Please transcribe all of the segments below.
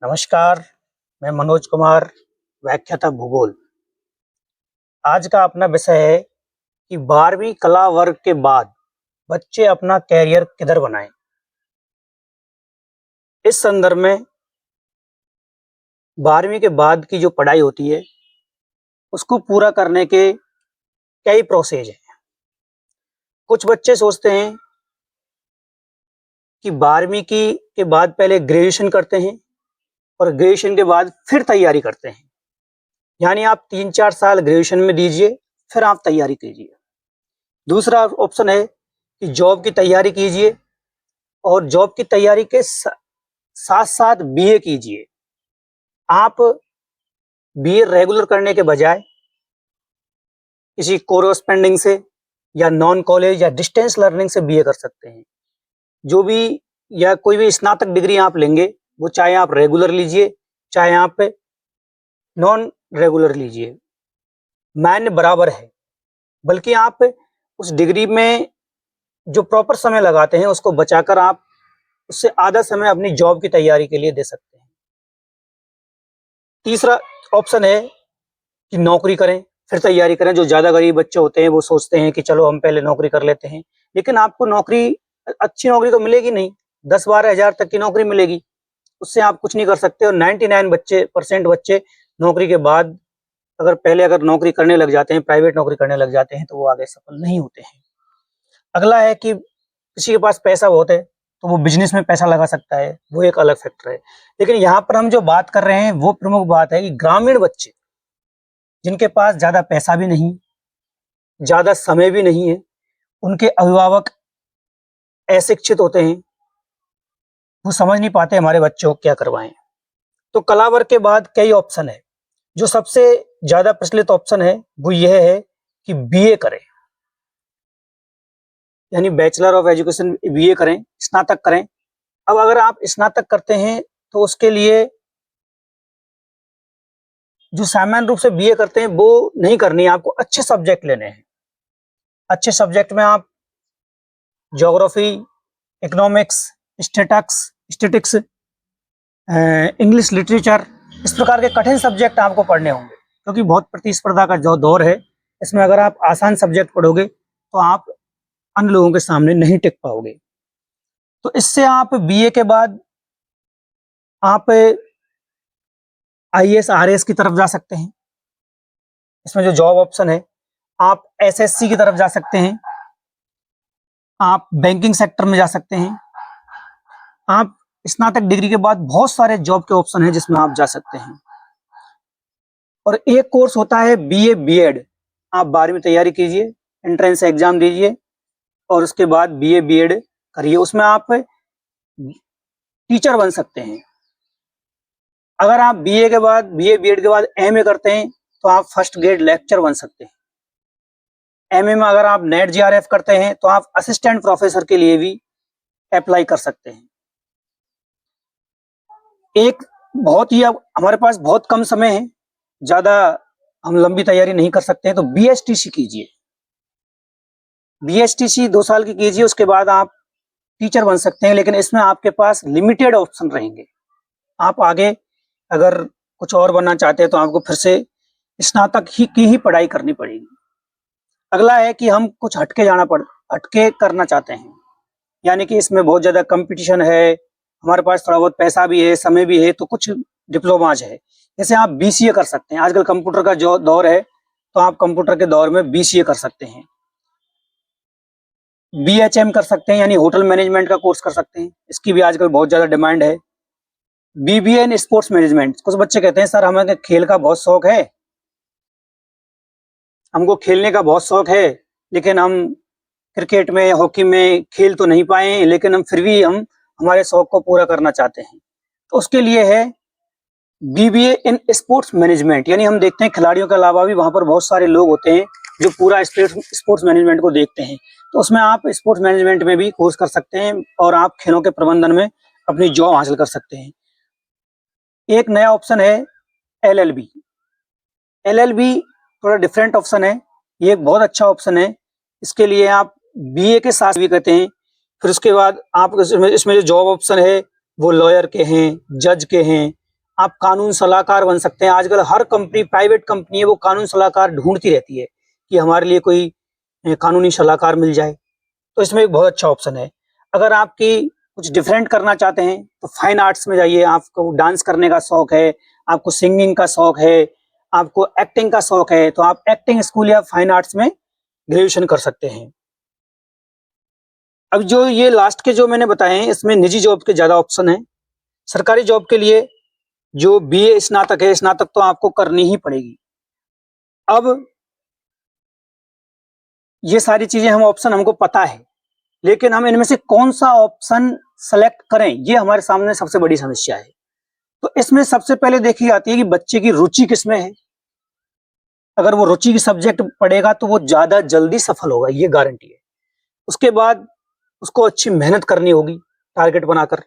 नमस्कार, मैं मनोज कुमार, व्याख्याता भूगोल। आज का अपना विषय है कि 12वीं कला वर्ग के बाद बच्चे अपना कैरियर किधर बनाएं। इस संदर्भ में 12वीं के बाद की जो पढ़ाई होती है, उसको पूरा करने के कई प्रोसेस हैं। कुछ बच्चे सोचते हैं कि 12वीं के बाद पहले ग्रेजुएशन करते हैं और ग्रेजुएशन के बाद फिर तैयारी करते हैं। यानी आप 3-4 साल ग्रेजुएशन में दीजिए, फिर आप तैयारी कीजिए। दूसरा ऑप्शन है कि जॉब की तैयारी कीजिए और जॉब की तैयारी के साथ साथ बीए कीजिए। आप बीए रेगुलर करने के बजाय किसी कोरोस्पेंडिंग से या नॉन कॉलेज या डिस्टेंस लर्निंग से बीए कर सकते हैं। जो भी या कोई भी स्नातक डिग्री आप लेंगे, वो चाहे आप रेगुलर लीजिए, चाहे आप नॉन रेगुलर लीजिए, मायने बराबर है। बल्कि आप उस डिग्री में जो प्रॉपर समय लगाते हैं, उसको बचाकर आप उससे आधा समय अपनी जॉब की तैयारी के लिए दे सकते हैं। तीसरा ऑप्शन है कि नौकरी करें, फिर तैयारी करें। जो ज़्यादा गरीब बच्चे होते हैं, वो सोचते हैं कि चलो हम पहले नौकरी कर लेते हैं, लेकिन आपको नौकरी अच्छी नौकरी तो मिलेगी नहीं, 10-12 हज़ार तक की नौकरी मिलेगी, उससे आप कुछ नहीं कर सकते। और 99% बच्चे नौकरी के बाद अगर नौकरी करने लग जाते हैं, प्राइवेट नौकरी करने लग जाते हैं, तो वो आगे सफल नहीं होते हैं। अगला है कि किसी के पास पैसा बहुत है, तो वो बिजनेस में पैसा लगा सकता है, वो एक अलग फैक्टर है। लेकिन यहाँ पर हम जो बात कर रहे हैं, वो प्रमुख बात है कि ग्रामीण बच्चे जिनके पास ज़्यादा पैसा भी नहीं, ज़्यादा समय भी नहीं है, उनके अभिभावक अशिक्षित होते हैं, वो समझ नहीं पाते हमारे बच्चों को क्या करवाएं। तो कला वर्ग के बाद कई ऑप्शन है। जो सबसे ज़्यादा प्रचलित ऑप्शन है, वो यह है कि बीए करें, यानी बैचलर ऑफ एजुकेशन बीए करें, स्नातक करें। अब अगर आप स्नातक करते हैं, तो उसके लिए जो सामान्य रूप से बीए करते हैं, वो नहीं करनी है, आपको अच्छे सब्जेक्ट लेने हैं। अच्छे सब्जेक्ट में आप geography, economics, statistics, English literature, इस प्रकार के कठिन सब्जेक्ट आपको पढ़ने होंगे, क्योंकि बहुत प्रतिस्पर्धा का जो दौर है, इसमें अगर आप आसान सब्जेक्ट पढ़ोगे, तो आप अन्य लोगों के सामने नहीं टिक पाओगे। तो इससे आप बीए के बाद आप आईएएस, आरएएस की तरफ जा सकते हैं। इसमें जो जॉब ऑप्शन है, आप एसएससी की तरफ जा सकते हैं, आप बैंकिंग सेक्टर में जा सकते हैं। आप स्नातक डिग्री के बाद बहुत सारे जॉब के ऑप्शन हैं जिसमें आप जा सकते हैं। और एक कोर्स होता है बीए बीएड। आप 12वीं तैयारी कीजिए, एंट्रेंस एग्जाम दीजिए और उसके बाद बीए बीएड करिए। उसमें आप टीचर बन सकते हैं। अगर आप बीए बीएड के बाद एमए करते हैं, तो आप फर्स्ट ग्रेड लेक्चर बन सकते हैं। एमए में अगर आप नेट जीआरएफ करते हैं, तो आप असिस्टेंट प्रोफेसर के लिए भी अप्लाई कर सकते हैं। एक बहुत ही, अब हमारे पास बहुत कम समय है, ज़्यादा हम लंबी तैयारी नहीं कर सकते हैं, तो बीएसटीसी कीजिए। बीएसटीसी 2 साल की कीजिए, उसके बाद आप टीचर बन सकते हैं, लेकिन इसमें आपके पास लिमिटेड ऑप्शन रहेंगे। आप आगे अगर कुछ और बनना चाहते हैं, तो आपको फिर से स्नातक की ही पढ़ाई करनी पड़ेगी। अगला है कि हम कुछ हटके करना चाहते हैं, यानी कि इसमें बहुत ज़्यादा कंपटीशन है, हमारे पास थोड़ा बहुत पैसा भी है, समय भी है, तो कुछ डिप्लोमाज है। जैसे आप बीसीए कर सकते हैं। आजकल कंप्यूटर का जो दौर है, तो आप कंप्यूटर के दौर में बीसीए कर सकते हैं। बीएचएम कर सकते हैं, यानी होटल मैनेजमेंट का कोर्स कर सकते हैं, इसकी भी आजकल बहुत ज़्यादा डिमांड है। BBA in sports management. कुछ बच्चे कहते हैं सर हमें खेल का बहुत शौक है, हमको खेलने का बहुत शौक है, लेकिन हम क्रिकेट में, हॉकी में खेल तो नहीं पाए, लेकिन हम फिर भी हमारे शौक को पूरा करना चाहते हैं। तो उसके लिए है बीबीए इन स्पोर्ट्स मैनेजमेंट। यानी हम देखते हैं खिलाड़ियों के अलावा भी वहाँ पर बहुत सारे लोग होते हैं जो पूरा स्पोर्ट्स मैनेजमेंट को देखते हैं। तो उसमें आप स्पोर्ट्स मैनेजमेंट में भी कोर्स कर सकते हैं और आप खेलों के प्रबंधन में अपनी जॉब हासिल कर सकते हैं। एक नया ऑप्शन है एलएलबी। एलएलबी थोड़ा डिफरेंट ऑप्शन है, ये एक बहुत अच्छा ऑप्शन है। इसके लिए आप बीए के साथ भी करते हैं, फिर उसके बाद आप इसमें जो जॉब ऑप्शन है, वो लॉयर के हैं, जज के हैं, आप कानून सलाहकार बन सकते हैं। आजकल हर कंपनी, प्राइवेट कंपनी है, वो कानून सलाहकार ढूंढती रहती है कि हमारे लिए कोई कानूनी सलाहकार मिल जाए। तो इसमें एक बहुत अच्छा ऑप्शन है। अगर आपकी कुछ डिफरेंट करना चाहते हैं तो फाइन आर्ट्स में जाइए। आपको डांस करने का शौक है, आपको सिंगिंग का शौक है, आपको एक्टिंग का शौक है, तो आप एक्टिंग स्कूल या फाइन आर्ट्स में ग्रेजुएशन कर सकते हैं। अब जो ये लास्ट के जो मैंने बताए हैं, इसमें निजी जॉब के ज्यादा ऑप्शन है। सरकारी जॉब के लिए जो बीए स्नातक है, स्नातक तो आपको करनी ही पड़ेगी। अब ये सारी चीजें हम ऑप्शन हमको पता है, लेकिन हम इनमें से कौन सा ऑप्शन सेलेक्ट करें, ये हमारे सामने सबसे बड़ी समस्या है। तो इसमें सबसे पहले देखी जाती है कि बच्चे की रुचि किसमें है। अगर वो रुचि की सब्जेक्ट पढ़ेगा तो वो ज्यादा जल्दी सफल होगा, ये गारंटी है। उसके बाद उसको अच्छी मेहनत करनी होगी टारगेट बनाकर,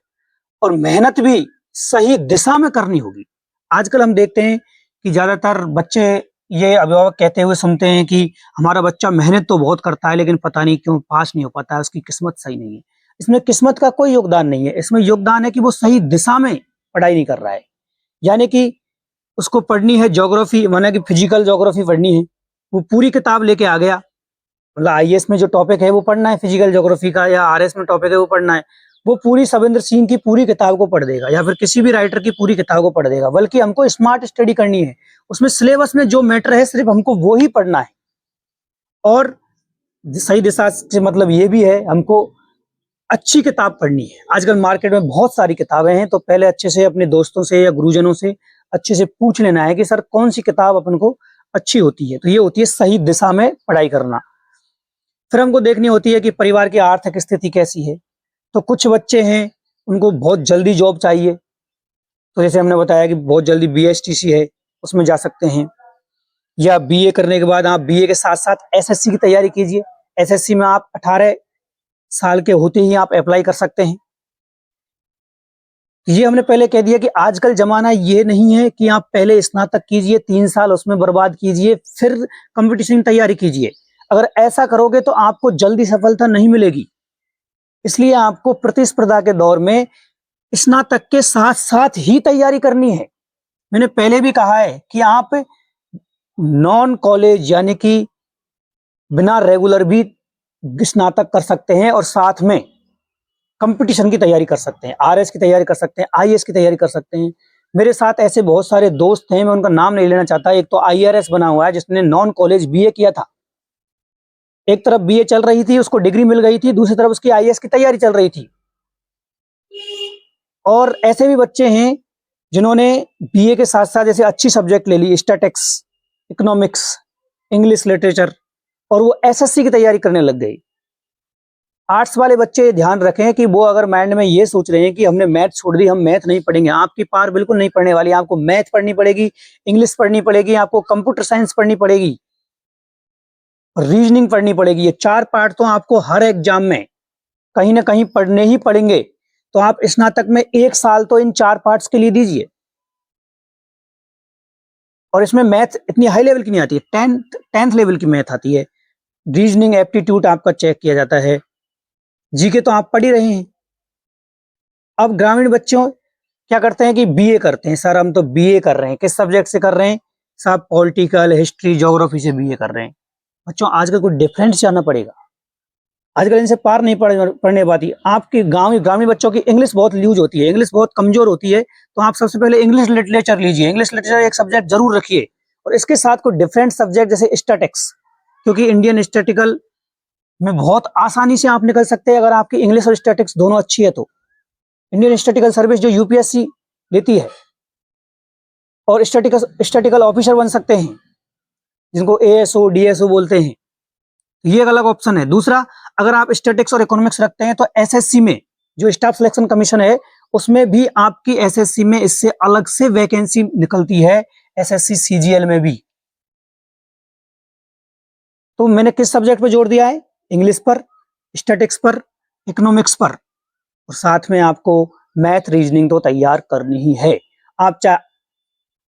और मेहनत भी सही दिशा में करनी होगी। आजकल हम देखते हैं कि ज्यादातर बच्चे, ये अभिभावक कहते हुए सुनते हैं कि हमारा बच्चा मेहनत तो बहुत करता है लेकिन पता नहीं क्यों पास नहीं हो पाता है, उसकी किस्मत सही नहीं है। इसमें किस्मत का कोई योगदान नहीं है, इसमें योगदान है कि वो सही दिशा में पढ़ाई नहीं कर रहा है। यानी कि उसको पढ़नी है ज्योग्राफी, माना कि फिजिकल ज्योग्राफी पढ़नी है, वो पूरी किताब लेके आ गया, मतलब आईएएस में जो टॉपिक है वो पढ़ना है फिजिकल ज्योग्राफी का, या आरएस में टॉपिक है वो पढ़ना है, वो पूरी सविंदर सिंह की पूरी किताब को पढ़ देगा या फिर किसी भी राइटर की पूरी किताब को पढ़ देगा। बल्कि हमको स्मार्ट स्टडी करनी है, उसमें सिलेबस में जो मैटर है सिर्फ हमको वो ही पढ़ना है। और सही दिशा से मतलब ये भी है, हमको अच्छी किताब पढ़नी है। आजकल मार्केट में बहुत सारी किताबें हैं, तो पहले अच्छे से अपने दोस्तों से या गुरुजनों से अच्छे से पूछ लेना है कि सर कौन सी किताब अपन को अच्छी होती है। तो ये होती है सही दिशा में पढ़ाई करना। फिर हमको देखनी होती है कि परिवार की आर्थिक स्थिति कैसी है। तो कुछ बच्चे हैं उनको बहुत जल्दी जॉब चाहिए, तो जैसे हमने बताया कि बहुत जल्दी बीएसटीसी है, उसमें जा सकते हैं। या बीए करने के बाद आप बीए के साथ साथ एसएससी की तैयारी कीजिए। एसएससी में आप 18 साल के होते ही आप अप्लाई कर सकते हैं। ये हमने पहले कह दिया कि आजकल जमाना ये नहीं है कि आप पहले स्नातक कीजिए, 3 साल उसमें बर्बाद कीजिए, फिर कंपटीशन की तैयारी कीजिए। अगर ऐसा करोगे तो आपको जल्दी सफलता नहीं मिलेगी। इसलिए आपको प्रतिस्पर्धा के दौर में स्नातक के साथ साथ ही तैयारी करनी है। मैंने पहले भी कहा है कि आप नॉन कॉलेज यानी कि बिना रेगुलर भी स्नातक कर सकते हैं और साथ में कंपटीशन की तैयारी कर सकते हैं, आरएस की तैयारी कर सकते हैं, आईएएस की तैयारी कर सकते हैं। मेरे साथ ऐसे बहुत सारे दोस्त हैं, मैं उनका नाम नहीं लेना चाहता। एक तो आईआरएस बना हुआ है जिसने नॉन कॉलेज बीए किया था। एक तरफ बीए चल रही थी, उसको डिग्री मिल गई थी, दूसरी तरफ उसकी आईएएस की तैयारी चल रही थी। और ऐसे भी बच्चे हैं जिन्होंने बीए के साथ साथ जैसे अच्छी सब्जेक्ट ले ली, स्टैटिक्स, इकोनॉमिक्स, इंग्लिश लिटरेचर, और वो एसएससी की तैयारी करने लग गई। आर्ट्स वाले बच्चे ध्यान रखें कि वो अगर माइंड में ये सोच रहे हैं कि हमने मैथ छोड़ दी, हम मैथ नहीं पढ़ेंगे, आपकी पार बिल्कुल नहीं पढ़ने वाली। आपको मैथ पढ़नी पड़ेगी, इंग्लिश पढ़नी पड़ेगी, आपको कंप्यूटर साइंस पढ़नी पड़ेगी, रीजनिंग पढ़नी पड़ेगी। ये 4 पार्ट तो आपको हर एग्जाम में कहीं ना कहीं पढ़ने ही पड़ेंगे। तो आप स्नातक में 1 साल तो इन 4 पार्ट्स के लिए दीजिए। और इसमें मैथ इतनी हाई लेवल की नहीं आती है, 10th लेवल की मैथ आती है। रीजनिंग एप्टीट्यूड आपका चेक किया जाता है। जीके तो आप पढ़ ही रहे हैं। अब ग्रामीण बच्चों क्या करते हैं कि बीए करते हैं। सर हम तो बीए कर रहे हैं, किस सब्जेक्ट से कर रहे हैं? साहब पॉलिटिकल, हिस्ट्री, ज्योग्राफी से बीए कर रहे हैं। बच्चों आजकल कोई डिफरेंस जाना पड़ेगा, आजकल इनसे पार नहीं पढ़ने पाती। आपके गांव ग्रामीण बच्चों की इंग्लिश बहुत लूज होती है, इंग्लिश बहुत कमजोर होती है। तो आप सबसे पहले इंग्लिश लिटरेचर लीजिए, इंग्लिश लिटरेचर एक सब्जेक्ट जरूर रखिए। और इसके साथ कोई डिफरेंट सब्जेक्ट जैसे स्टैटिक्स, क्योंकि इंडियन स्टैटिकल में बहुत आसानी से आप निकल सकते हैं अगर आपकी इंग्लिश और स्टैटिक्स दोनों अच्छी है तो। इंडियन स्टैटिकल सर्विस जो यूपीएससी लेती है, और स्टैटिकल ऑफिसर बन सकते हैं, जिनको एएसओ डीएसओ बोलते हैं। ये एक अलग ऑप्शन है। दूसरा, अगर आप स्टैटिक्स और इकोनॉमिक्स रखते हैं तो एसएससी में जो स्टाफ सिलेक्शन कमीशन है, उसमें भी आपकी एसएससी में इससे अलग से वैकेंसी निकलती है, एसएससी सीजीएल में भी। तो मैंने किस सब्जेक्ट पर जोर दिया है? इंग्लिश पर, स्टैटिक्स पर, इकोनॉमिक्स पर, और साथ में आपको मैथ रीजनिंग तो तैयार करनी ही है। आप चाहे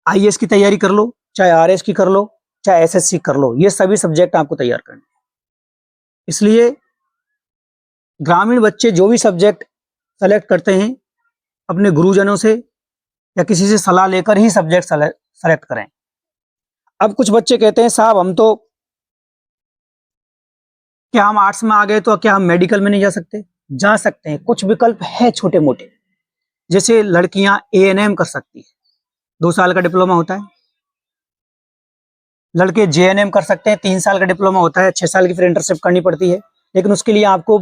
आईएएस की तैयारी कर लो, चाहे आरएस की कर लो, चाहे एसएससी कर लो, ये सभी सब्जेक्ट आपको तैयार करने। इसलिए ग्रामीण बच्चे जो भी सब्जेक्ट सेलेक्ट करते हैं, अपने गुरुजनों से या किसी से सलाह लेकर ही सब्जेक्ट सेलेक्ट करें। अब कुछ बच्चे कहते हैं साहब हम तो, क्या हम आर्ट्स में आ गए तो क्या हम मेडिकल में नहीं जा सकते? जा सकते हैं, कुछ विकल्प है छोटे मोटे। जैसे लड़कियां एएनएम कर सकती है, 2 साल का डिप्लोमा होता है। लड़के जेएनएम कर सकते हैं, 3 साल का डिप्लोमा होता है, 6 साल की फिर इंटर्नशिप करनी पड़ती है। लेकिन उसके लिए आपको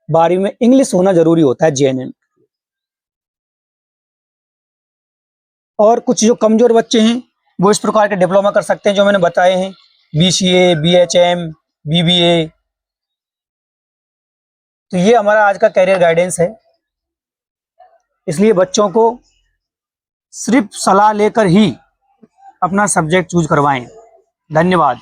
12वीं में इंग्लिश होना जरूरी होता है जेएनएम। और कुछ जो कमजोर बच्चे हैं वो इस प्रकार के डिप्लोमा कर सकते हैं जो मैंने बताए हैं, बीसीए, बीएचएम, बीबीए। तो ये हमारा आज का कैरियर गाइडेंस है। इसलिए बच्चों को सिर्फ सलाह लेकर ही अपना सब्जेक्ट चूज करवाएं। धन्यवाद।